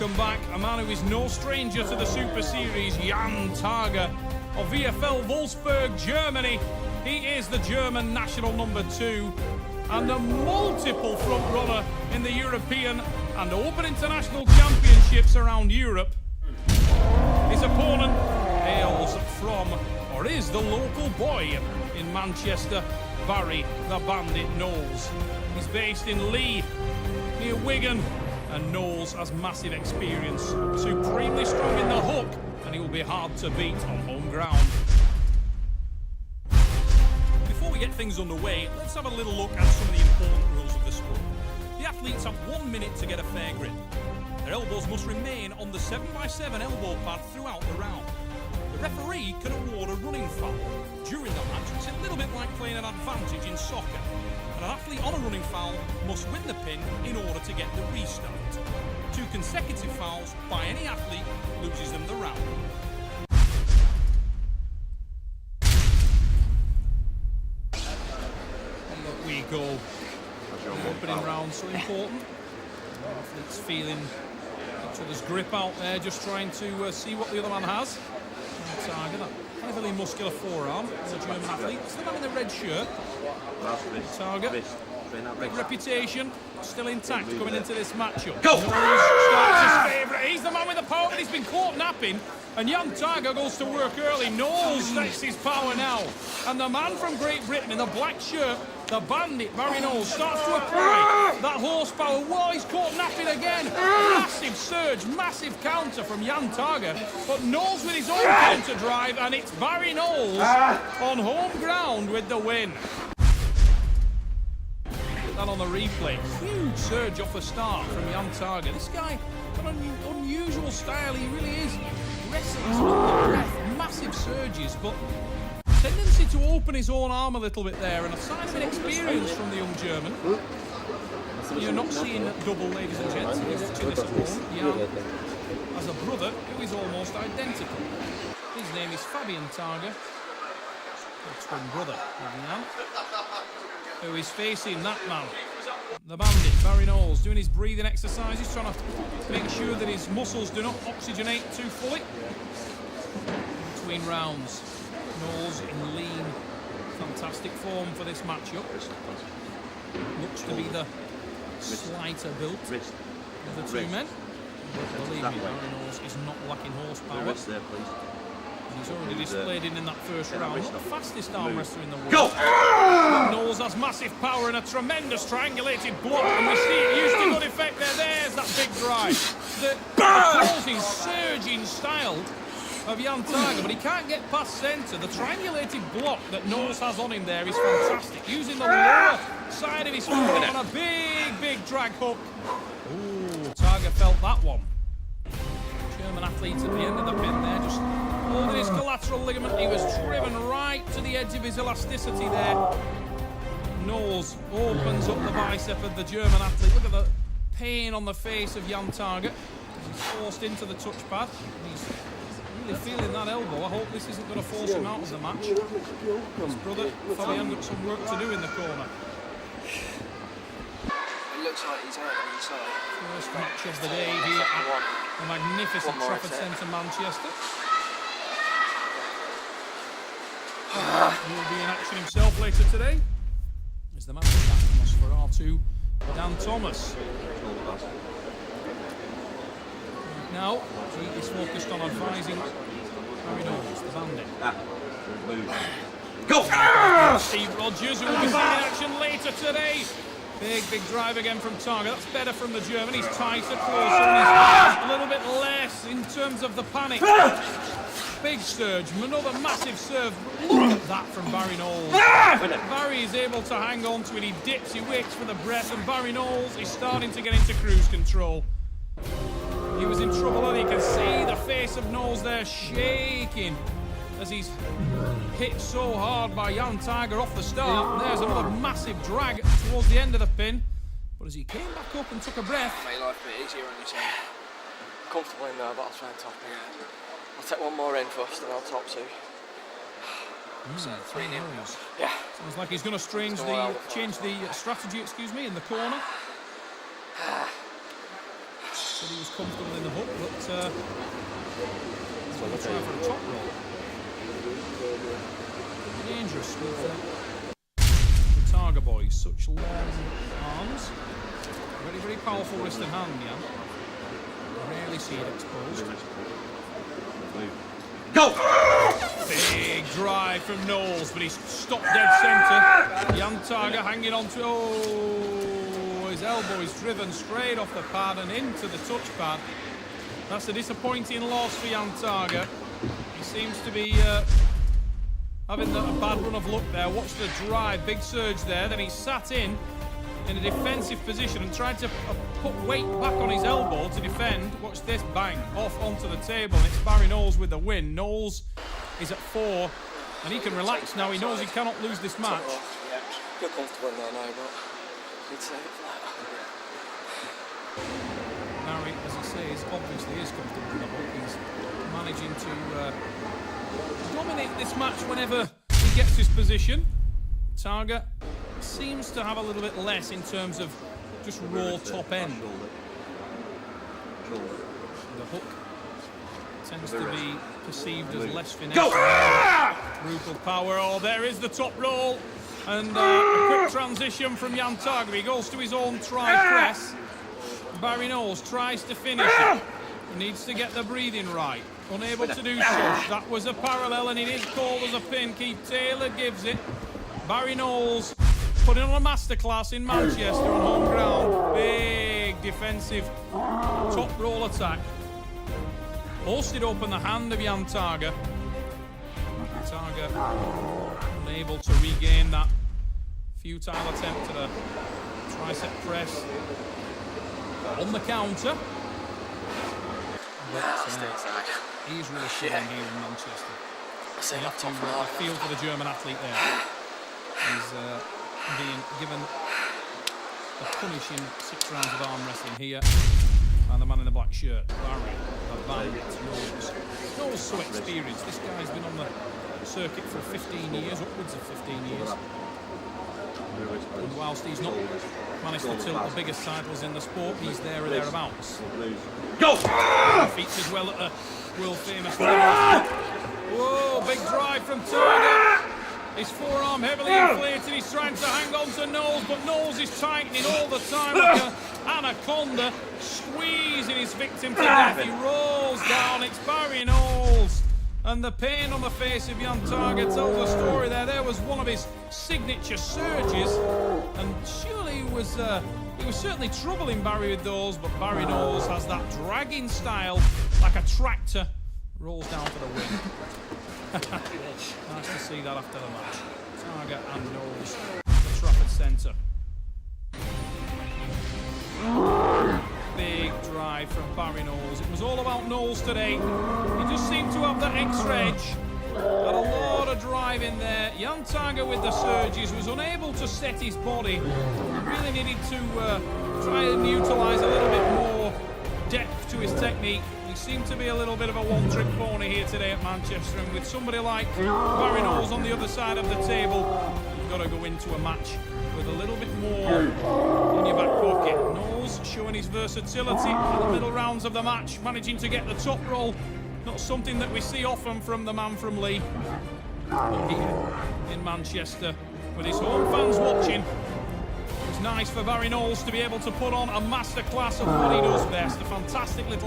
welcome back a man who is no stranger to the Super Series, F.Tager of VfL Wolfsburg, Germany. He is the German national #2 and a multiple front-runner in the European and Open International Championships around Europe. His opponent hails from, or is the local boy in Manchester, Barry the Bandit Knowles. He's based in Lee, near Wigan, and Knowles has massive experience, supremely strong in the hook, and he will be hard to beat on home ground. Before we get things underway, let's have a little look at some of the important rules of the sport. The athletes have 1 minute to get a fair grip. Their elbows must remain on the 7x7 elbow pad throughout the round. The referee can award a running foul. During the match, it's a little bit like playing an advantage in soccer. And an athlete on a running foul must win the pin in order to get the restart. 2 consecutive fouls by any athlete loses them the round. Here we go. The opening round so important. Athletes feeling each other's grip out there, just trying to see what the other man has. F.Tager, that heavily muscular forearm, the German athlete. It's the man in the red shirt. F.Tager, big reputation, still intact coming into this matchup. Go! Starts his favourite. He's the man with the power, but he's been caught napping. And F.Tager goes to work early. Knowles takes his power now. And the man from Great Britain in the black shirt, the bandit, Barry Knowles, starts to apply that horsepower. Whoa, he's caught napping again. Massive surge, massive counter from F.Tager. But Knowles with his own counter drive, and it's Barry Knowles on home ground with the win. That on the replay. Huge surge off the start from F.Tager. This guy got an unusual style. He really is. Wrestling under breath, massive surges, but tendency to open his own arm a little bit there, and a sign of inexperience from the young German. You're not seeing double, ladies and gents, if you're watching this at home. Jan has a brother who is almost identical. His name is Fabian Tager, a twin brother of Jan, who is facing that man, the bandit, Barry Knowles, doing his breathing exercises, trying to make sure that his muscles do not oxygenate too fully. Between rounds, Knowles in lean, fantastic form for this matchup. Looks to be the slighter built of the two men. But believe me, Barry Knowles is not lacking horsepower. And he's already displayed it in that first round. Not the fastest arm wrestler in the world. Go! But Knowles has massive power and a tremendous triangulated block, and we see it used to good effect there. There's that big drive. The closing, surging style of F.Tager, but he can't get past centre. The triangulated block that Knowles has on him there is fantastic. Using the lower side of his foot on a big drag hook. Ooh, Tager felt that one. German athlete at the end of the pin there, just holding his collateral ligament. He was driven right to the edge of his elasticity there. Knowles opens up the bicep of the German athlete. Look at the pain on the face of F.Tager. He's forced into the touchpad. He's really feeling that elbow. I hope this isn't going to force him out of the match. His brother Fabian got some work to do in the corner. It looks like he's hurt on the inside. First match of the day here at the magnificent Trafford Centre, Manchester. He will be in action himself later today. Is the man for R2, Dan Thomas. Now, he is focused on advising Barry Knowles, the bandit. Go! Steve Rogers, who will be seeing action later today. Big drive again from Tager. That's better from the German. He's tighter, closer, and he's a little bit less in terms of the panic. Big surge, another massive serve. Look at that from Barry Knowles. Barry is able to hang on to it. He dips, he waits for the breath, and Barry Knowles is starting to get into cruise control. He was in trouble, and you can see the face of Knowles there shaking as he's hit so hard by F.Tager off the start. There's another massive drag towards the end of the pin. But as he came back up and took a breath... Make life a bit easier on yourself. Comfortable in there, but I'll try and top it. I'll take one more in first, and I'll top 2. So 3 nils. Yeah. Sounds like he's going to change the strategy, in the corner. Said he was comfortable in the hook, but we'll try for a top roll. Dangerous with the F.Tager boys. Such long arms. Very, very powerful wrist and hand, yeah. Rarely see it exposed. Go! Big drive from Knowles, but he's stopped dead centre. F.Tager hanging on to... Oh, his elbow is driven straight off the pad and into the touch pad. That's a disappointing loss for F.Tager. He seems to be having a bad run of luck there. Watch the drive, big surge there. Then he sat in a defensive position and tried to put weight back on his elbow to defend. Watch this, bang, off onto the table. And it's Barry Knowles with the win. Knowles is at 4, and he can relax now. He knows he cannot lose this match. Yeah, feel comfortable in there now, but need to save it for that. Barry, as he says, obviously is comfortable in the hook. He's managing to dominate this match whenever he gets his position. F.Tager seems to have a little bit less in terms of just raw top end. The hook tends to be perceived as less finesse. Brutal power. Oh, there is the top roll. And a quick transition from F.Tager. He goes to his own tri-press. Barry Knowles tries to finish it. Needs to get the breathing right. Unable to do so. That was a parallel, and it is called as a pin. Keith Taylor gives it. Barry Knowles putting on a masterclass in Manchester on home ground. Big defensive top roll attack. Posted open the hand of F.Tager. F.Tager unable to regain that futile attempt at a tricep press on the counter. But he's really showing here in Manchester. You have to feel for the German athlete there. He's being given a punishing 6 rounds of arm wrestling here. And the man in the black shirt, Barry, the bandit, Knowles. Knowles so experienced. This guy's been on the circuit for 15 years, upwards of 15 years. And whilst he's not managed to tilt the biggest titles in the sport, he's there or thereabouts. Go! He features well at the world famous level. Whoa, big drive from F.Tager. His forearm heavily inflated. He's trying to hang on to Knowles, but Knowles is tightening all the time like an anaconda, squeezing his victim to death. He rolls down. It's Barry Knowles. And the pain on the face of F.Tager tells a story there. There was one of his signature surges, and surely he was certainly troubling Barry with those, but Barry Knowles has that dragging style like a tractor. Rolls down for the win. Nice to see that after the match. F.Tager and Knowles at the Trafford Centre. Big drive from Barry Knowles. It was all about Knowles today. He just seemed to have that extra edge. Had a lot of drive in there. F.Tager with the surges was unable to set his body. He really needed to try and utilise a little bit more depth to his technique. He seemed to be a little bit of a one-trick pony here today at Manchester, and with somebody like Barry Knowles on the other side of the table, you've got to go into a match with a little bit more in your back pocket. Knowles showing his versatility in the middle rounds of the match, managing to get the top roll. Not something that we see often from the man from Leigh. But here in Manchester, with his home fans watching, it's nice for Barry Knowles to be able to put on a masterclass of what he does best. A fantastic little